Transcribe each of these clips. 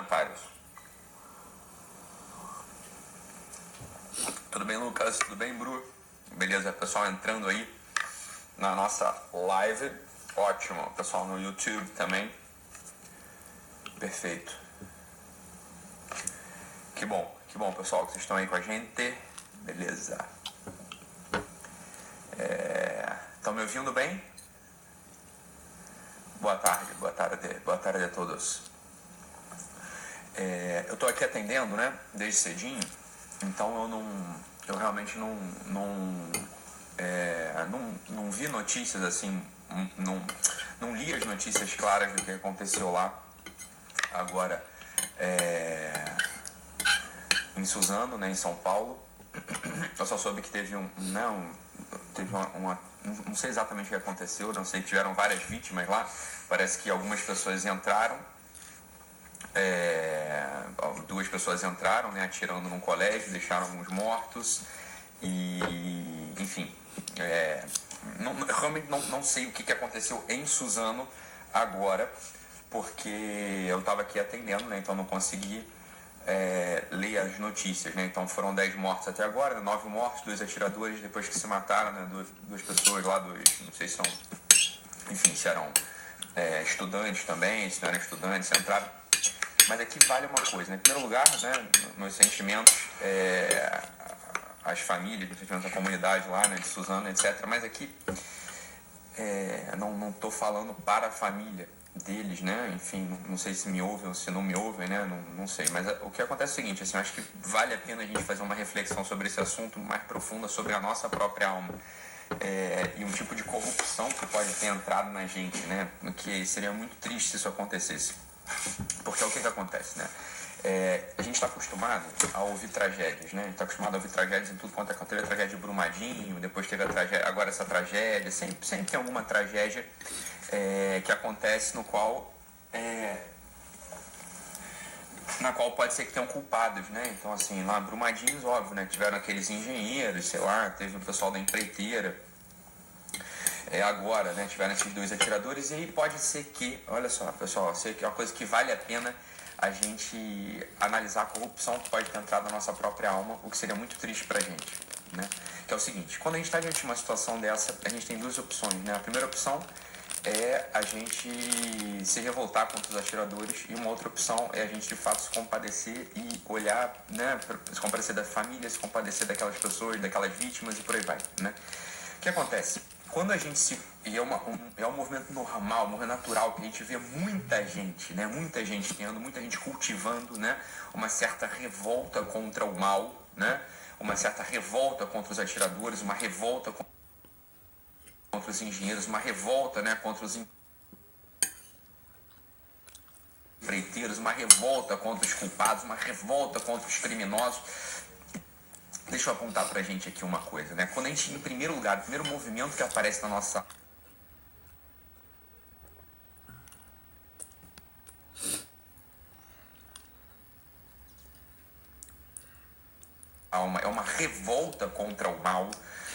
comentários. Tudo bem, Lucas? Tudo bem, Bru? Beleza, pessoal entrando aí na nossa live. Ótimo, pessoal no YouTube também. Perfeito. Que bom, pessoal, que vocês estão aí com a gente. Beleza. Estão me ouvindo bem? Boa tarde a todos. Eu tô aqui atendendo, né, desde cedinho, então eu realmente não vi notícias assim, não li as notícias claras do que aconteceu lá agora em Suzano, né, em São Paulo. Eu só soube que teve não sei exatamente o que aconteceu, não sei que tiveram várias vítimas lá. Parece que algumas pessoas entraram, 2 pessoas entraram, né, atirando num colégio, deixaram alguns mortos e, enfim, realmente não sei o que aconteceu em Suzano agora, porque eu estava aqui atendendo, né, então não consegui ler as notícias, né? Então foram 10 mortos até agora, 9 mortos, 2 atiradores depois que se mataram, né? 2 pessoas lá, não sei se são, enfim, se eram estudantes também, se não eram estudantes, entraram. Mas aqui vale uma coisa, né? Em primeiro lugar, né, meus sentimentos, as famílias, meus sentimentos da comunidade lá, né, de Suzano, etc. Mas aqui não estou falando para a família deles, né? Enfim, não sei se me ouvem ou se não me ouvem, né? Não sei. Mas o que acontece é o seguinte, assim, eu acho que vale a pena a gente fazer uma reflexão sobre esse assunto mais profunda, sobre a nossa própria alma. E um tipo de corrupção que pode ter entrado na gente, né? Que seria muito triste se isso acontecesse. Porque é o que acontece, né? A gente está acostumado a ouvir tragédias, né? A gente está acostumado a ouvir tragédias em tudo quanto é canto. Teve a tragédia de Brumadinho, depois teve a tragédia, agora essa tragédia. Sempre tem alguma tragédia que acontece na qual pode ser que tenham culpados, né? Então, assim, lá Brumadinho, óbvio, né? Tiveram aqueles engenheiros, sei lá, teve o pessoal da empreiteira. Agora, né? Tiveram esses 2 atiradores e aí pode ser que, olha só, pessoal, é uma coisa que vale a pena a gente analisar a corrupção que pode ter entrado na nossa própria alma, o que seria muito triste pra gente, né? Que é o seguinte, quando a gente está diante de uma situação dessa, a gente tem 2 opções, né? A primeira opção é a gente se revoltar contra os atiradores e uma outra opção é a gente de fato se compadecer e olhar, né, se compadecer da família, se compadecer daquelas pessoas, daquelas vítimas e por aí vai, né? O que acontece? Quando a gente é um movimento normal, um movimento natural, que a gente vê muita gente, né, muita gente tendo, muita gente cultivando, né, uma certa revolta contra o mal, né, uma certa revolta contra os atiradores, uma revolta contra os engenheiros, uma revolta, né, contra os empreiteiros, uma revolta contra os culpados, uma revolta contra os criminosos. Deixa eu apontar pra gente aqui uma coisa, né? Quando a gente, em primeiro lugar, o primeiro movimento que aparece na nossa alma é uma revolta contra o mal.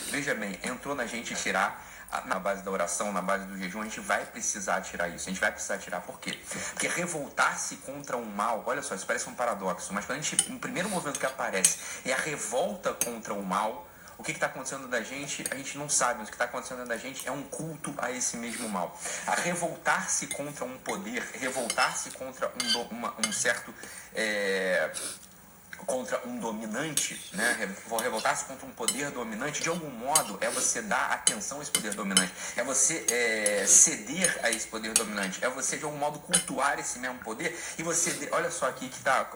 Veja bem, entrou na gente tirar na base da oração, na base do jejum, a gente vai precisar tirar isso. A gente vai precisar tirar por quê? Porque revoltar-se contra o mal, olha só, isso parece um paradoxo, mas quando a gente, o primeiro movimento que aparece é a revolta contra o mal, o que está acontecendo da gente, a gente não sabe, mas o que está acontecendo da gente é um culto a esse mesmo mal. A revoltar-se contra um poder, revoltar-se contra um certo... contra um dominante, né? Revoltar-se contra um poder dominante, de algum modo, é você dar atenção a esse poder dominante, é você ceder a esse poder dominante, é você, de algum modo, cultuar esse mesmo poder, e você, olha só aqui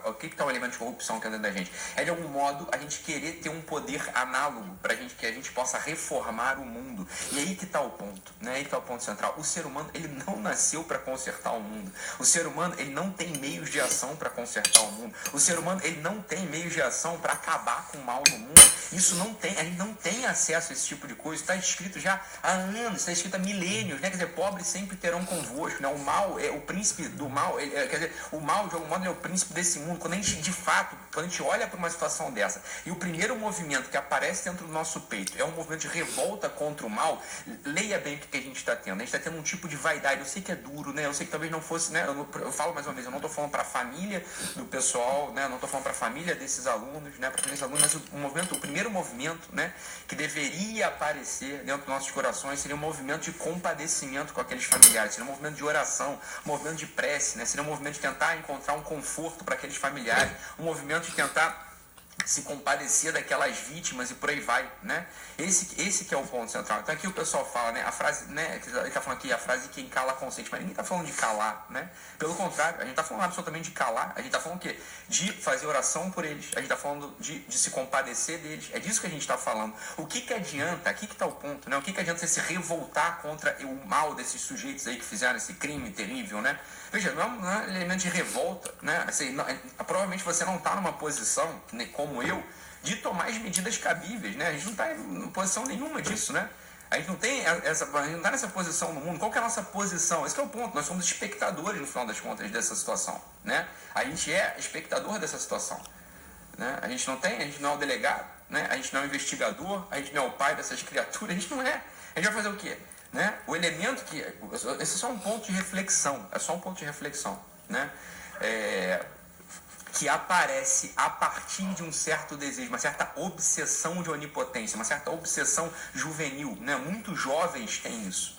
o que está o elemento de corrupção que é dentro da gente, é de algum modo a gente querer ter um poder análogo, para que a gente possa reformar o mundo, e aí que está o ponto, né? Aí que está o ponto central. O ser humano, ele não nasceu para consertar o mundo, o ser humano, ele não tem meios de ação para consertar o mundo, o ser humano, ele não tem tem meios de ação para acabar com o mal no mundo. Isso não tem, a gente não tem acesso a esse tipo de coisa. Está escrito já há anos, está escrito há milênios, né? Quer dizer, pobres sempre terão convosco, né? O mal é o príncipe do mal, quer dizer, o mal de algum modo é o príncipe desse mundo. Quando a gente, de fato, quando a gente olha para uma situação dessa e o primeiro movimento que aparece dentro do nosso peito é um movimento de revolta contra o mal, leia bem o que a gente está tendo. A gente está tendo um tipo de vaidade. Eu sei que é duro, né? Eu sei que talvez não fosse, né? Eu falo mais uma vez, eu não estou falando para a família do pessoal, né? Eu não estou falando para a família desses alunos, né? Para aqueles alunos, mas o primeiro movimento, né? Que deveria aparecer dentro dos nossos corações seria um movimento de compadecimento com aqueles familiares, seria um movimento de oração, um movimento de prece, né? Seria um movimento de tentar encontrar um conforto para aqueles familiares, um movimento de tentar se compadecer daquelas vítimas e por aí vai, né? Esse que é o ponto central. Então aqui o pessoal fala, né? A frase, né? Ele está falando aqui, a frase quem cala consente, mas ninguém está falando de calar, né? Pelo contrário, a gente está falando absolutamente de calar, a gente está falando o quê? De fazer oração por eles, a gente está falando de se compadecer deles, é disso que a gente está falando. O que adianta, aqui que está o ponto, né? O que adianta você se revoltar contra o mal desses sujeitos aí que fizeram esse crime terrível, né? Veja, não é um elemento de revolta, né? Assim, provavelmente você não está numa posição, né, como eu, de tomar as medidas cabíveis, né? A gente não está em posição nenhuma disso, né? A gente não tem a gente não está nessa posição no mundo. Qual que é a nossa posição? Esse que é o ponto. Nós somos espectadores, no final das contas, dessa situação, né? A gente é espectador dessa situação, né? A gente não é o delegado, né? A gente não é o investigador, a gente não é o pai dessas criaturas, a gente não é. A gente vai fazer o quê? Né? O elemento que... Esse é só um ponto de reflexão. É só um ponto de reflexão, né? Que aparece a partir de um certo desejo, uma certa obsessão de onipotência, uma certa obsessão juvenil, né? Muitos jovens têm isso,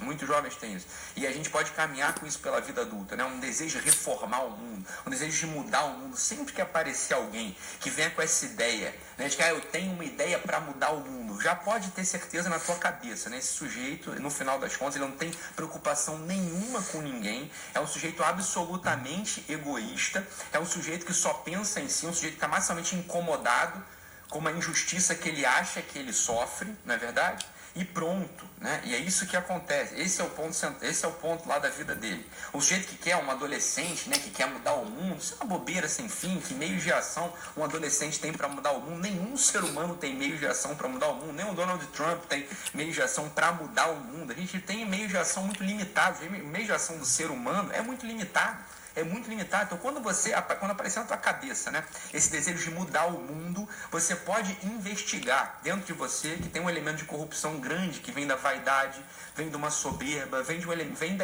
e a gente pode caminhar com isso pela vida adulta, né? Um desejo de reformar o mundo, um desejo de mudar o mundo. Sempre que aparecer alguém que venha com essa ideia, né, de que eu tenho uma ideia para mudar o mundo, já pode ter certeza na tua cabeça, né? Esse sujeito, no final das contas, ele não tem preocupação nenhuma com ninguém, é um sujeito absolutamente egoísta, é um sujeito que só pensa em si, um sujeito que está massivamente incomodado com uma injustiça que ele acha que ele sofre, não é verdade? E pronto, né? E é isso que acontece. Esse é o ponto lá da vida dele. O sujeito que quer, um adolescente, né, que quer mudar o mundo, isso é uma bobeira sem fim. Que meios de ação um adolescente tem para mudar o mundo? Nenhum ser humano tem meios de ação para mudar o mundo. Nem o Donald Trump tem meios de ação para mudar o mundo. A gente tem meios de ação muito limitados. O meio de ação do ser humano é muito limitado. É muito limitado. Então, quando aparecer na tua cabeça, né, esse desejo de mudar o mundo, você pode investigar dentro de você que tem um elemento de corrupção grande, que vem da vaidade, vem de uma soberba, vem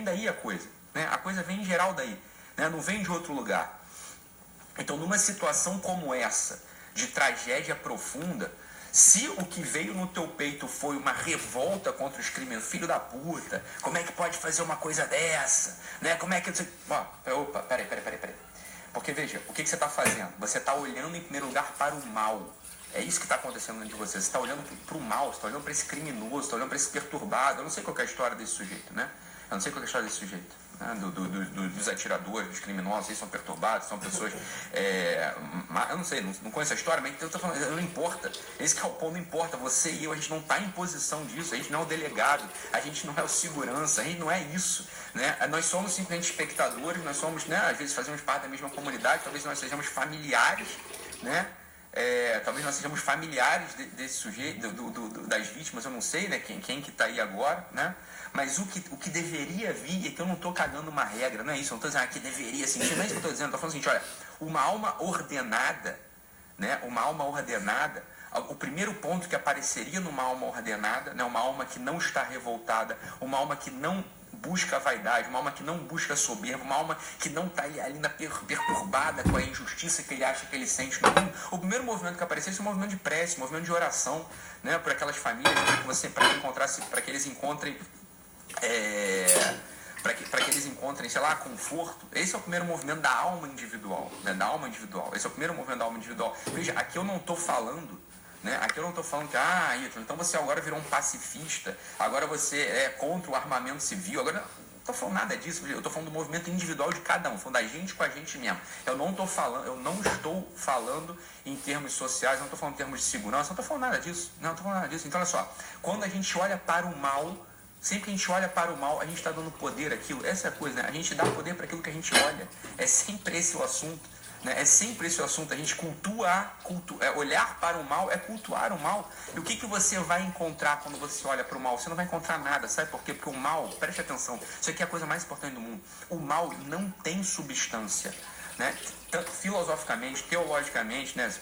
daí a coisa, né? A coisa vem em geral daí, né? Não vem de outro lugar. Então, numa situação como essa, de tragédia profunda, se o que veio no teu peito foi uma revolta contra os criminosos, filho da puta, como é que pode fazer uma coisa dessa? Né? Como é que... Opa, peraí. Porque veja, o que você está fazendo? Você está olhando em primeiro lugar para o mal. É isso que está acontecendo dentro de você. Você está olhando para o mal, você está olhando para esse criminoso, você está olhando para esse perturbado. Eu não sei qual é a história desse sujeito, né? Eu não sei qual é a história desse sujeito. Dos atiradores, dos criminosos, eles são perturbados, são pessoas... eu não sei, não conheço a história, mas eu tô falando, não importa. Esse que é o ponto, não importa. Você e eu, a gente não está em posição disso, a gente não é o delegado, a gente não é o segurança, a gente não é isso, né? Nós somos simplesmente espectadores, nós somos, né, às vezes fazemos parte da mesma comunidade, talvez nós sejamos familiares, né? Talvez nós sejamos familiares desse sujeito, das vítimas, eu não sei, né, quem que está aí agora, né? Mas o que deveria vir, é que eu não estou cagando uma regra, não é isso, eu não estou dizendo que deveria, assim, não é isso que eu estou dizendo, eu estou falando o seguinte, olha, uma alma ordenada, né, o primeiro ponto que apareceria numa alma ordenada, né, uma alma que não está revoltada, uma alma que não busca a vaidade, uma alma que não busca a soberba, uma alma que não está ali perturbada com a injustiça que ele acha que ele sente no mundo. O primeiro movimento que aparecesse é um movimento de prece, um movimento de oração, né, por aquelas famílias, para que eles encontrem para que eles encontrem, sei lá, conforto. Esse é o primeiro movimento da alma individual, né, esse é o primeiro movimento da alma individual. Veja, aqui eu não estou falando, né, que, Ítalo, então você agora virou um pacifista, agora você é contra o armamento civil, agora... Não estou falando nada disso, eu estou falando do movimento individual de cada um, falando da gente com a gente mesmo. Eu não estou falando em termos sociais, não estou falando em termos de segurança, não estou falando nada disso. Então, olha só, quando a gente olha para o mal, sempre que a gente olha para o mal, a gente está dando poder àquilo. Essa é a coisa, né? A gente dá poder para aquilo que a gente olha. É sempre esse o assunto, né? É sempre esse o assunto, a gente olhar para o mal é cultuar o mal. E o que você vai encontrar quando você olha para o mal? Você não vai encontrar nada, sabe por quê? Porque o mal, preste atenção, isso aqui é a coisa mais importante do mundo, o mal não tem substância, né? Tanto filosoficamente, teologicamente, né?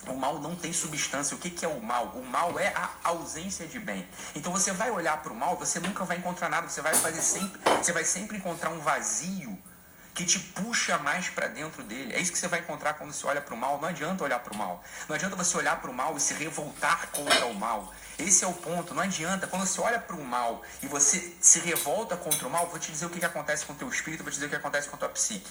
O mal não tem substância. O que é o mal? O mal é a ausência de bem. Então você vai olhar para o mal, você nunca vai encontrar nada, você vai sempre encontrar um vazio que te puxa mais para dentro dele. É isso que você vai encontrar quando você olha para o mal. Não adianta olhar para o mal. Não adianta você olhar para o mal e se revoltar contra o mal. Esse é o ponto. Não adianta. Quando você olha para o mal e você se revolta contra o mal, vou te dizer o que acontece com o teu espírito, vou te dizer o que acontece com a tua psique.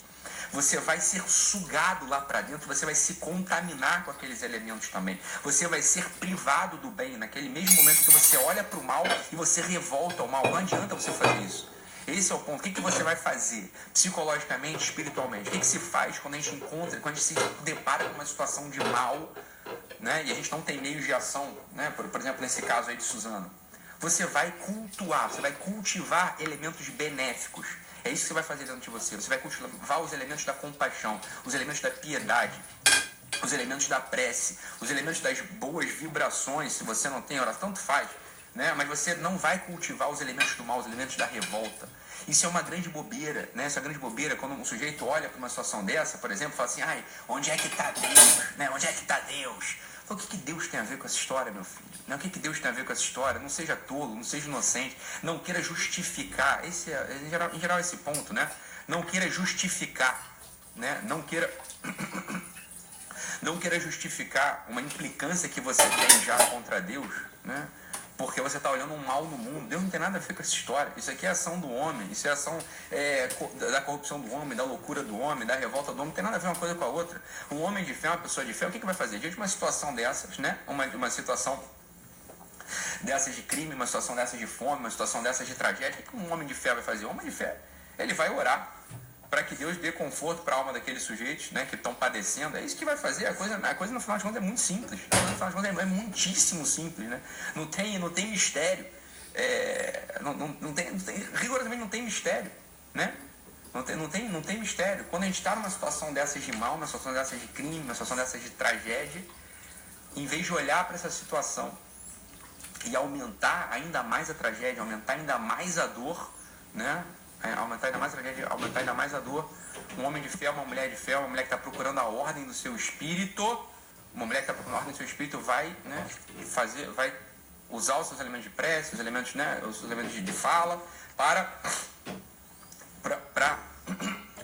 Você vai ser sugado lá para dentro, você vai se contaminar com aqueles elementos também. Você vai ser privado do bem naquele mesmo momento que você olha para o mal e você revolta ao mal. Não adianta você fazer isso. Esse é o ponto. O que você vai fazer psicologicamente, espiritualmente? O que se faz quando a gente quando a gente se depara com uma situação de mal, né? E a gente não tem meios de ação, né? Por exemplo, nesse caso aí de Suzano. Você vai cultuar, você vai cultivar elementos benéficos. É isso que você vai fazer dentro de você. Você vai cultivar os elementos da compaixão, os elementos da piedade, os elementos da prece, os elementos das boas vibrações. Se você não tem oração, tanto faz, né? Mas você não vai cultivar os elementos do mal, os elementos da revolta. Isso é uma grande bobeira, né? Essa grande bobeira, quando um sujeito olha para uma situação dessa, por exemplo, fala assim, ai, onde é que está Deus? Né? Onde é que está Deus? O que Deus tem a ver com essa história, meu filho? O que Deus tem a ver com essa história? Não seja tolo, não seja inocente, não queira justificar. Esse é, em geral, esse ponto, né? Não queira justificar, né? Não queira justificar uma implicância que você tem já contra Deus, né? Porque você está olhando um mal no mundo. Deus não tem nada a ver com essa história. Isso aqui é ação do homem. Isso é ação da corrupção do homem, da loucura do homem, da revolta do homem. Não tem nada a ver uma coisa com a outra. Um homem de fé, uma pessoa de fé, o que vai fazer? Diante de uma situação dessas, né? Uma situação dessas de crime, uma situação dessas de fome, uma situação dessas de tragédia, o que um homem de fé vai fazer? Um homem de fé, ele vai orar para que Deus dê conforto para a alma daqueles sujeitos, né, que estão padecendo. É isso que vai fazer. A coisa no final de contas é muito simples. A coisa no final de contas é muitíssimo simples, né? Não tem mistério. Rigorosamente não tem mistério, né? Não tem mistério. Quando a gente está numa situação dessas de mal, numa situação dessas de crime, numa situação dessas de tragédia, em vez de olhar para essa situação e aumentar ainda mais a tragédia, aumentar ainda mais a dor, né? Aumentar ainda mais a tragédia, aumentar ainda mais a dor. Um homem de fé, uma mulher de fé, uma mulher que está procurando a ordem do seu espírito, uma mulher que está procurando a ordem do seu espírito vai, né, vai usar os seus elementos de prece, os elementos, né, os elementos de fala para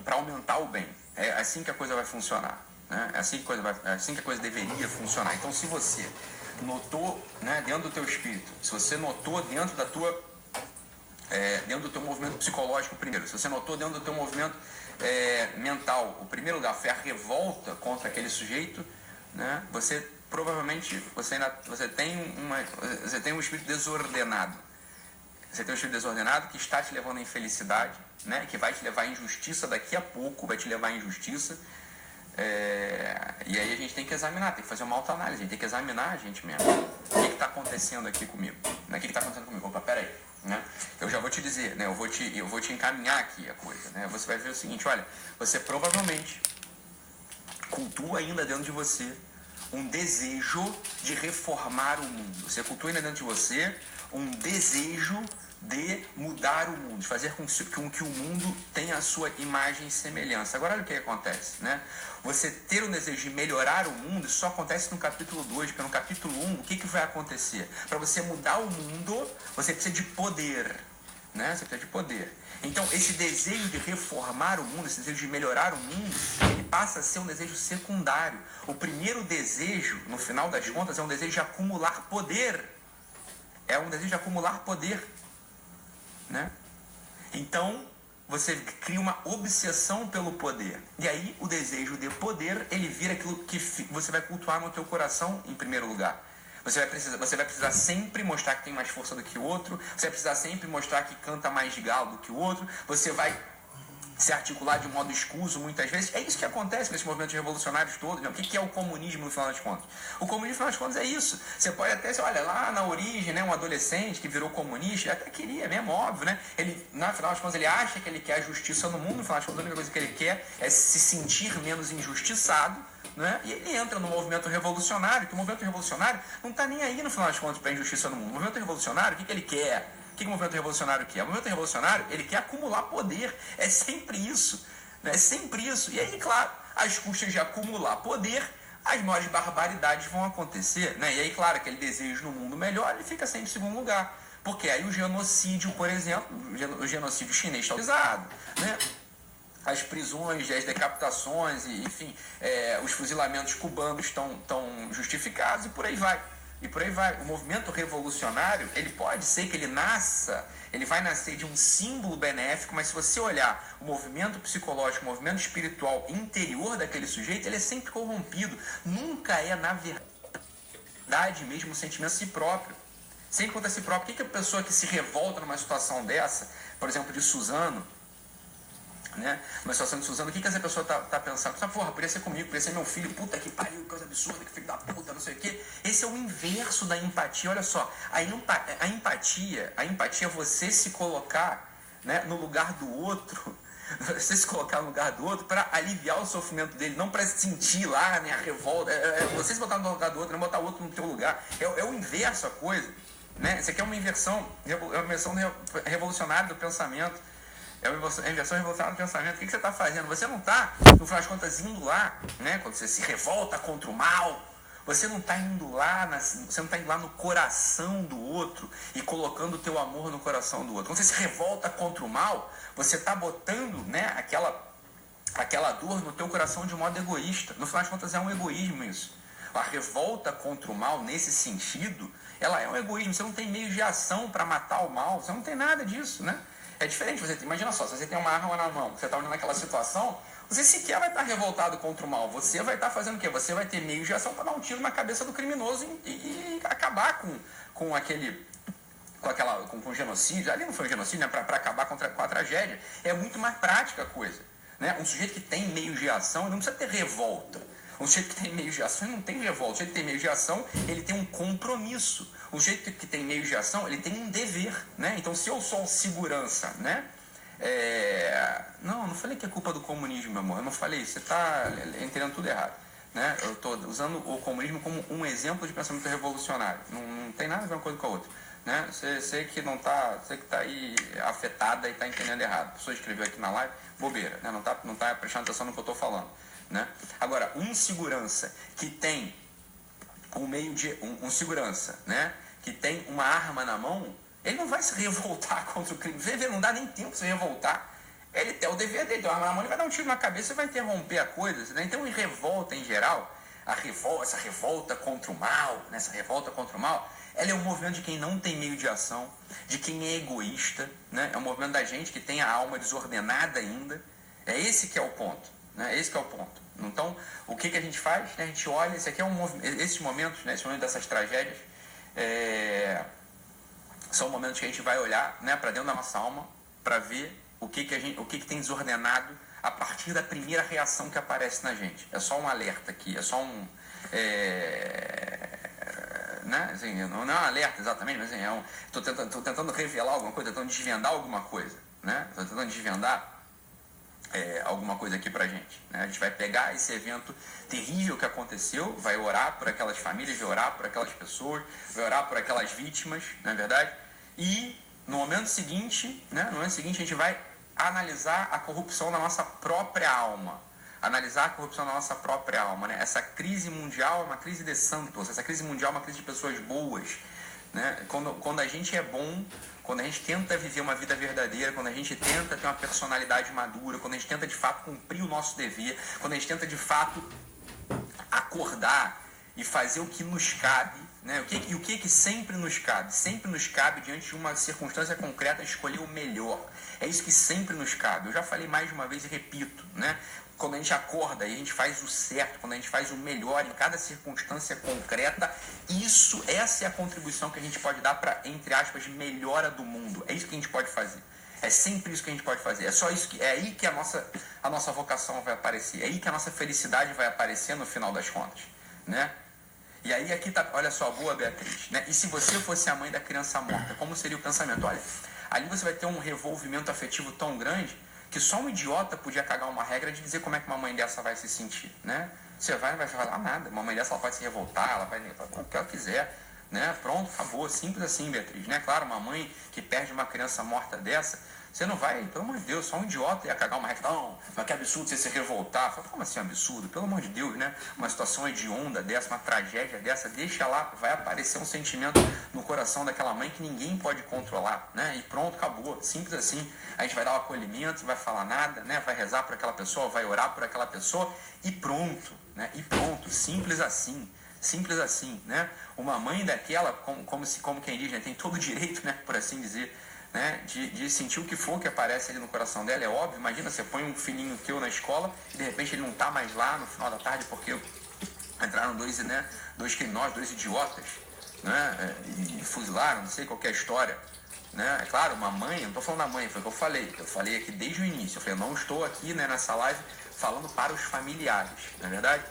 aumentar o bem. É assim que a coisa vai funcionar, né? É assim que a coisa deveria funcionar. Então, se você notou, né, dentro do teu espírito, se você notou dentro do teu movimento psicológico primeiro, se você notou dentro do teu movimento mental, o primeiro lugar foi a revolta contra aquele sujeito, né? Você provavelmente você tem um espírito desordenado. Você tem um espírito desordenado que está te levando à infelicidade, né? Que vai te levar à injustiça daqui a pouco, vai te levar à injustiça. E aí a gente tem que examinar, tem que fazer uma autoanálise, a gente tem que examinar a gente mesmo. O que está acontecendo aqui comigo? O que está acontecendo comigo? Opa, peraí. Né? Eu já vou te dizer, né? Eu vou te encaminhar aqui a coisa, né? Você vai ver o seguinte, olha, você provavelmente cultua ainda dentro de você um desejo de reformar o mundo. Você cultua ainda dentro de você um desejo de mudar o mundo, de fazer com que o mundo tenha a sua imagem e semelhança. Agora olha o que acontece, né? Você ter o desejo de melhorar o mundo, isso só acontece no capítulo 2, porque no capítulo 1, o que vai acontecer? Para você mudar o mundo, você precisa de poder, né? Você precisa de poder. Então, esse desejo de reformar o mundo, esse desejo de melhorar o mundo, ele passa a ser um desejo secundário. O primeiro desejo, no final das contas, é um desejo de acumular poder. É um desejo de acumular poder, né? Então, você cria uma obsessão pelo poder. E aí, o desejo de poder, ele vira aquilo que você vai cultuar no teu coração em primeiro lugar. Você vai precisar sempre mostrar que tem mais força do que o outro. Você vai precisar sempre mostrar que canta mais de galo do que o outro. Você vai se articular de modo escuso muitas vezes. É isso que acontece com esses movimentos revolucionários todos, né? O que é o comunismo no final das contas? O comunismo no final das contas é isso. Você pode até, olha, lá na origem, né, um adolescente que virou comunista, até queria mesmo, óbvio, né? Ele, no final das contas, ele acha que ele quer a justiça no mundo, no final das contas, a única coisa que ele quer é se sentir menos injustiçado, né? E ele entra no movimento revolucionário, que o movimento revolucionário não está nem aí, no final das contas, para a injustiça no mundo. O movimento revolucionário, o que ele quer? O que o movimento revolucionário quer? O movimento revolucionário, ele quer acumular poder. É sempre isso. Né? É sempre isso. E aí, claro, às custas de acumular poder, as maiores barbaridades vão acontecer. Né? E aí, claro, aquele desejo no mundo melhor, ele fica sempre em segundo lugar. Porque aí o genocídio, por exemplo, o genocídio chinês está utilizado, né? As prisões, as decapitações, e, enfim, os fuzilamentos cubanos estão justificados e por aí vai. E por aí vai. O movimento revolucionário, ele pode ser que ele vai nascer de um símbolo benéfico, mas se você olhar o movimento psicológico, o movimento espiritual interior daquele sujeito, ele é sempre corrompido. Nunca é, na verdade, mesmo um sentimento de si próprio. Sempre contra si próprio. O que a pessoa que se revolta numa situação dessa, por exemplo, de Suzano, né? Uma situação de Suzano, o que essa pessoa tá pensando? Porra, podia ser comigo, podia ser meu filho, puta que pariu, que coisa absurda, que filho da puta, não sei o quê. Esse é o inverso da empatia. Olha só, a empatia é você se colocar, né, no lugar do outro, você se colocar no lugar do outro para aliviar o sofrimento dele, não para sentir lá, né, a revolta. Você se botar no lugar do outro, não botar o outro no teu lugar. É o inverso a coisa, né? Isso aqui é uma inversão revolucionária do pensamento. É uma inversão revolucionária do pensamento. O que você está fazendo? Você não está, no final das contas, indo lá, né? Quando você se revolta contra o mal, você não está indo lá, você não está indo lá no coração do outro e colocando o teu amor no coração do outro. Quando você se revolta contra o mal, você está botando, né, aquela dor no teu coração de modo egoísta. No final das contas, é um egoísmo isso. A revolta contra o mal, nesse sentido, ela é um egoísmo. Você não tem meio de ação para matar o mal, você não tem nada disso, né? É diferente, imagina só, se você tem uma arma na mão, você está olhando naquela situação, você sequer vai estar revoltado contra o mal, você vai estar fazendo o quê? Você vai ter meio de ação para dar um tiro na cabeça do criminoso e acabar com o genocídio. Ali não foi um genocídio, né? Para acabar com a tragédia. É muito mais prática a coisa, né? Um sujeito que tem meio de ação, ele não precisa ter revolta. Um sujeito que tem meio de ação, ele não tem revolta. O sujeito que tem meio de ação, ele tem um compromisso. O sujeito que tem meio de ação, ele tem um dever, né? Então, se eu sou um segurança, né? Não falei que é culpa do comunismo, meu amor. Eu não falei isso. Você está entendendo tudo errado, né? Eu estou usando o comunismo como um exemplo de pensamento revolucionário. Não tem nada a ver uma coisa com a outra, né? Você que não está, você que está aí afetada e está entendendo errado. A pessoa escreveu aqui na live, bobeira, né? Não tá prestando atenção no que eu estou falando, né? Agora, um segurança que tem um segurança, né, que tem uma arma na mão, ele não vai se revoltar contra o crime. Não dá nem tempo de se revoltar. Ele tem o dever dele, tem uma arma na mão, ele vai dar um tiro na cabeça e vai interromper a coisa, né? Então, em revolta em geral, essa revolta contra o mal, né, ela é um movimento de quem não tem meio de ação, de quem é egoísta, né? É um movimento da gente que tem a alma desordenada ainda. É esse que é o ponto, né? Esse que é o ponto. Então, o que a gente faz? A gente olha, esses momentos, né, esse momento dessas tragédias, são momentos que a gente vai olhar, né, para dentro da nossa alma, para ver o que tem desordenado a partir da primeira reação que aparece na gente. É só um alerta aqui, é só um... né, assim, não é um alerta exatamente, mas assim, tô tentando revelar alguma coisa, tentando desvendar alguma coisa, né? Tô tentando desvendar alguma coisa aqui pra gente, né? A gente vai pegar esse evento terrível que aconteceu, vai orar por aquelas famílias, vai orar por aquelas pessoas, vai orar por aquelas vítimas, não é verdade? E no momento seguinte, né, a gente vai analisar a corrupção na nossa própria alma. Né? Essa crise mundial é uma crise de santos, essa crise mundial é uma crise de pessoas boas, né? Quando a gente é bom, quando a gente tenta viver uma vida verdadeira, quando a gente tenta ter uma personalidade madura, quando a gente tenta de fato cumprir o nosso dever, quando a gente tenta de fato acordar e fazer o que nos cabe, né? O que sempre nos cabe? Sempre nos cabe, diante de uma circunstância concreta, escolher o melhor. É isso que sempre nos cabe. Eu já falei mais de uma vez e repito, né? Quando a gente acorda e a gente faz o certo, quando a gente faz o melhor em cada circunstância concreta, essa é a contribuição que a gente pode dar para, entre aspas, melhora do mundo. É isso que a gente pode fazer. É sempre isso que a gente pode fazer. É só isso é aí que a nossa vocação vai aparecer. É aí que a nossa felicidade vai aparecer no final das contas, né? E aí aqui tá, olha só, boa Beatriz, né? E se você fosse a mãe da criança morta, como seria o pensamento? Olha, ali você vai ter um revolvimento afetivo tão grande que só um idiota podia cagar uma regra de dizer como é que uma mãe dessa vai se sentir, né? Você não vai falar nada. Uma mãe dessa ela pode se revoltar, ela vai falar o que ela quiser, né? Pronto, acabou, simples assim, Beatriz, né? Claro, uma mãe que perde uma criança morta dessa, você não vai, pelo amor de Deus, só um idiota ia cagar uma regra, não, mas que absurdo você se revoltar. Fala, como assim absurdo? Pelo amor de Deus, né? Uma situação hedionda dessa, uma tragédia dessa, deixa lá, vai aparecer um sentimento no coração daquela mãe que ninguém pode controlar, né? E pronto, acabou, simples assim. A gente vai dar o acolhimento, não vai falar nada, né? Vai rezar por aquela pessoa, vai orar por aquela pessoa e pronto, né? E pronto, simples assim. Simples assim, né? Uma mãe daquela, como quem diz, né? Tem todo o direito, né? Por assim dizer, né? De sentir o que for que aparece ali no coração dela, é óbvio. Imagina, você põe um filhinho teu na escola e de repente ele não tá mais lá no final da tarde porque entraram dois criminosos, dois idiotas, né? E fuzilaram, não sei, qualquer história, né? É claro, uma mãe, não tô falando da mãe, foi o que eu falei aqui desde o início, eu falei, eu não estou aqui, né, nessa live falando para os familiares, não é verdade?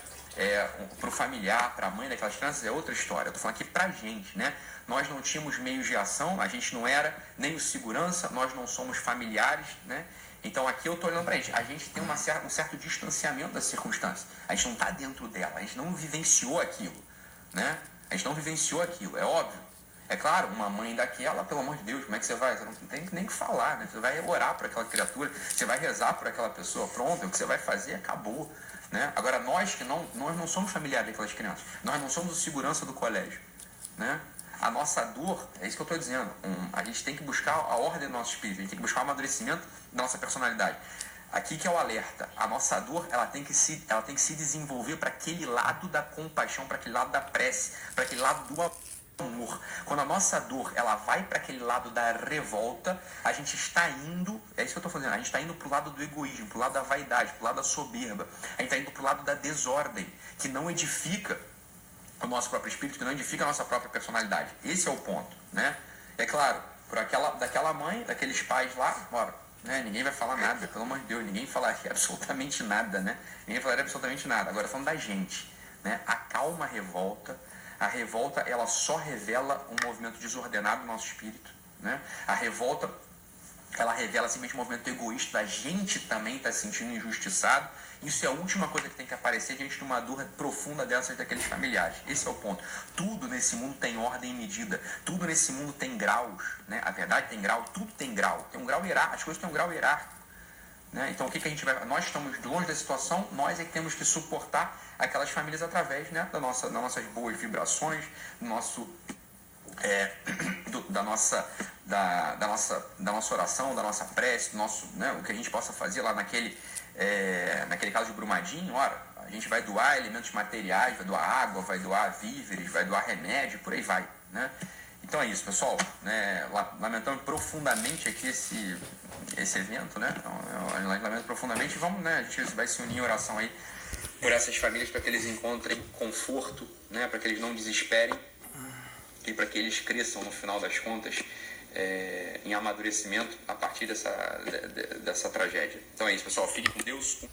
Para o familiar, para a mãe daquelas crianças é outra história. Eu estou falando aqui para a gente, né? Nós não tínhamos meios de ação, a gente não era nem o segurança, nós não somos familiares, né? Então aqui eu estou olhando para a gente tem um certo distanciamento da circunstância. A gente não está dentro dela, a gente não vivenciou aquilo, né? A gente não vivenciou aquilo, é óbvio. É claro, uma mãe daquela, pelo amor de Deus, como é que você vai? Você não tem nem que falar, né? Você vai orar por aquela criatura, você vai rezar por aquela pessoa, pronto, é o que você vai fazer, acabou. Né? Agora, nós não somos familiares daquelas crianças, nós não somos o segurança do colégio, né? A nossa dor, é isso que eu estou dizendo, a gente tem que buscar a ordem do nosso espírito, a gente tem que buscar o amadurecimento da nossa personalidade. Aqui que é o alerta, a nossa dor ela tem que se desenvolver para aquele lado da compaixão, para aquele lado da prece, para aquele lado do amor. Quando a nossa dor ela vai para aquele lado da revolta, a gente está indo, é isso que eu estou fazendo, a gente está indo para o lado do egoísmo, para o lado da vaidade, para o lado da soberba, a gente está indo para o lado da desordem, que não edifica o nosso próprio espírito, que não edifica a nossa própria personalidade. Esse é o ponto, né? É claro, daquela mãe, daqueles pais lá, bora, né? Ninguém vai falar nada, pelo amor de Deus, ninguém falaria absolutamente nada, né? Ninguém falaria absolutamente nada. Agora falando da gente, né? Acalma a revolta. A revolta, ela só revela um movimento desordenado do nosso espírito, né? A revolta, ela revela simplesmente um movimento egoísta, a gente também está se sentindo injustiçado. Isso é a última coisa que tem que aparecer diante de uma dor profunda dessas daqueles familiares. Esse é o ponto. Tudo nesse mundo tem ordem e medida. Tudo nesse mundo tem graus, né? A verdade tem grau, tudo tem grau. Tem um grau hierárquico, as coisas têm um grau hierárquico. Né? Então o que a gente vai... Nós estamos longe da situação, nós é que temos que suportar aquelas famílias através, né, das nossas boas vibrações, do nosso, da nossa oração, da nossa prece, do nosso, né, o que a gente possa fazer lá naquele caso de Brumadinho. Ora, a gente vai doar elementos materiais, vai doar água, vai doar víveres, vai doar remédio, por aí vai, né? Então é isso, pessoal, né? Lamentando profundamente aqui esse evento, né? Então, eu lamento profundamente. Vamos, né? A gente vai se unir em oração aí por essas famílias para que eles encontrem conforto, né? Para que eles não desesperem e para que eles cresçam no final das contas em amadurecimento a partir dessa tragédia. Então é isso, pessoal. Fique com Deus.